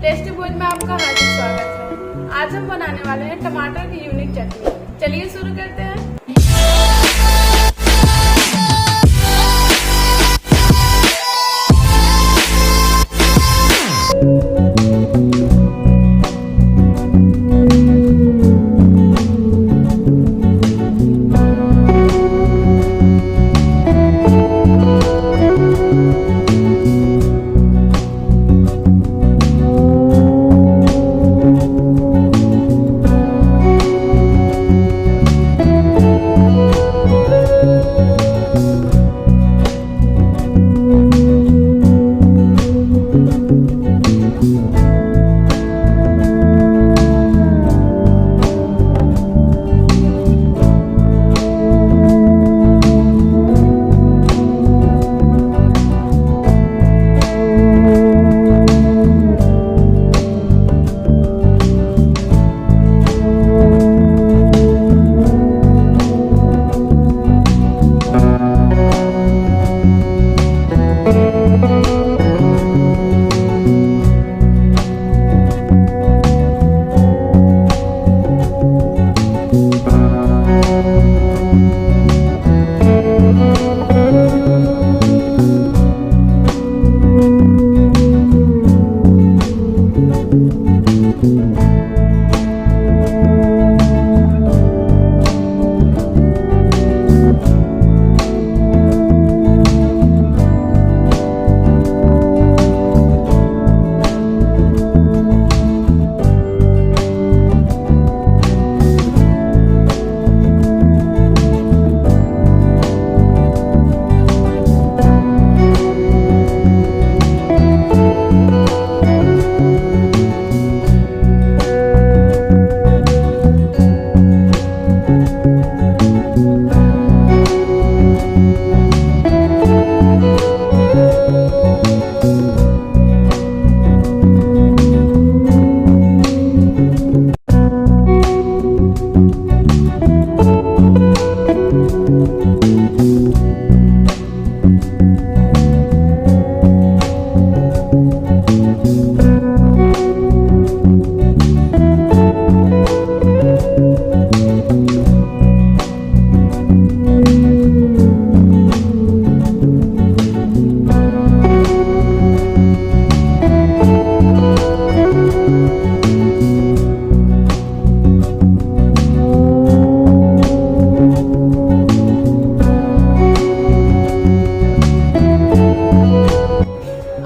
Tasty भोज में आपका हार्दिक स्वागत है। आज हम बनाने वाले हैं टमाटर की यूनिक चटनी। चलिए शुरू करते हैं।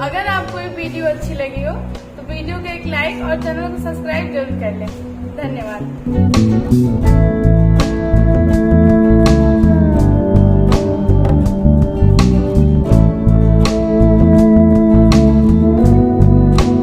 अगर आपको ये वीडियो अच्छी लगी हो तो वीडियो को एक लाइक और चैनल को सब्सक्राइब जरूर कर लें। धन्यवाद।